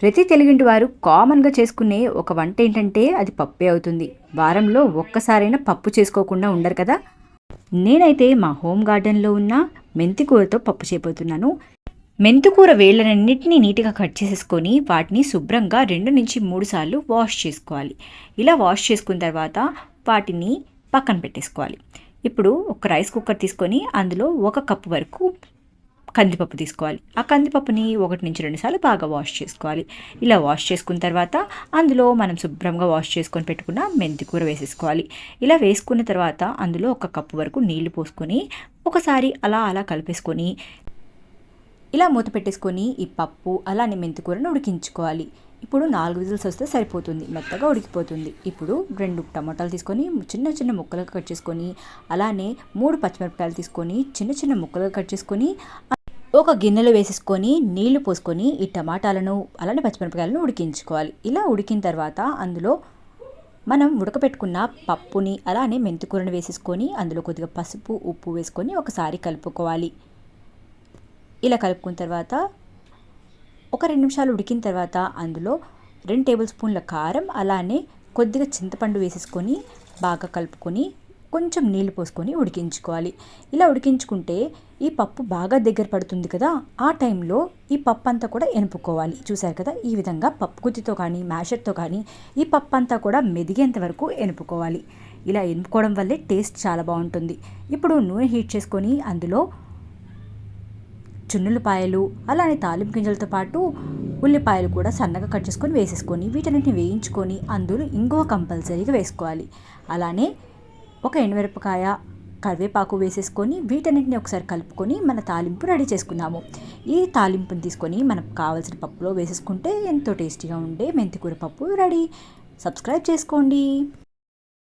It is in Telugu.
ప్రతి తెలుగింటి వారు కామన్గా చేసుకునే ఒక వంట ఏంటంటే అది పప్పే అవుతుంది. వారంలో ఒక్కసారైనా పప్పు చేసుకోకుండా ఉండరు కదా. నేనైతే మా హోమ్ గార్డెన్లో ఉన్న మెంతికూరతో పప్పు చేయబోతున్నాను. మెంతికూర వేళ్ళనన్నింటినీ నీట్గా కట్ చేసేసుకొని వాటిని శుభ్రంగా 2 నుంచి 3 సార్లు వాష్ చేసుకోవాలి. ఇలా వాష్ చేసుకున్న తర్వాత వాటిని పక్కన పెట్టేసుకోవాలి. ఇప్పుడు ఒక రైస్ కుక్కర్ తీసుకొని అందులో 1 కప్పు వరకు కందిపప్పు తీసుకోవాలి. ఆ కందిపప్పుని 1 నుంచి 2 సార్లు బాగా వాష్ చేసుకోవాలి. ఇలా వాష్ చేసుకున్న తర్వాత అందులో మనం శుభ్రంగా వాష్ చేసుకొని పెట్టుకున్న మెంతికూర వేసేసుకోవాలి. ఇలా వేసుకున్న తర్వాత అందులో 1 కప్పు వరకు నీళ్లు పోసుకొని ఒకసారి అలా కలిపేసుకొని ఇలా మూత పెట్టేసుకొని ఈ పప్పు అలానే మెంతికూరను ఉడికించుకోవాలి. ఇప్పుడు 4 విజిల్స్ వస్తే సరిపోతుంది, మెత్తగా ఉడికిపోతుంది. ఇప్పుడు 2 టమాటాలు తీసుకొని చిన్న ముక్కలుగా కట్ చేసుకొని, అలానే 3 పచ్చిమిరపకాయలు తీసుకొని చిన్న ముక్కలుగా కట్ చేసుకొని ఒక గిన్నెలో వేసేసుకొని నీళ్లు పోసుకొని ఈ టమాటాలను అలానే పచ్చిమిరపకాయలను ఉడికించుకోవాలి. ఇలా ఉడికిన తర్వాత అందులో మనం ఉడకపెట్టుకున్న పప్పుని అలానే మెంతికూరను వేసేసుకొని అందులో కొద్దిగా పసుపు ఉప్పు వేసుకొని ఒకసారి కలుపుకోవాలి. ఇలా కలుపుకున్న తర్వాత ఒక 2 నిమిషాలు ఉడికిన తర్వాత అందులో 2 టేబుల్ స్పూన్ల కారం అలానే కొద్దిగా చింతపండు వేసేసుకొని బాగా కలుపుకొని కొంచెం నీళ్లు పోసుకొని ఉడికించుకోవాలి. ఇలా ఉడికించుకుంటే ఈ పప్పు బాగా దగ్గర పడుతుంది కదా. ఆ టైంలో ఈ పప్పు అంతా కూడా ఎనుపుకోవాలి. చూసారు కదా, ఈ విధంగా పప్పు గుత్తితో కానీ మ్యాషర్తో కానీ ఈ పప్పు అంతా కూడా మెదిగేంత వరకు ఎనుపుకోవాలి. ఇలా ఎనుపుకోవడం వల్లే టేస్ట్ చాలా బాగుంటుంది. ఇప్పుడు నూనె హీట్ చేసుకొని అందులో చున్నులపాయలు అలానే తాలింపు గింజలతో పాటు ఉల్లిపాయలు కూడా సన్నగా కట్ చేసుకొని వేసేసుకొని వీటన్నిటిని వేయించుకొని అందులో ఇంగువ కంపల్సరీగా వేసుకోవాలి. అలానే ఒక ఎండుమిరపకాయ కరివేపాకు వేసేసుకొని వీటన్నిటిని ఒకసారి కలుపుకొని మన తాలింపు రెడీ చేసుకున్నాము. ఈ తాలింపుని తీసుకొని మనకు కావాల్సిన పప్పులో వేసేసుకుంటే ఎంతో టేస్టీగా ఉండే మెంతికూర పప్పు రెడీ. సబ్స్క్రైబ్ చేసుకోండి.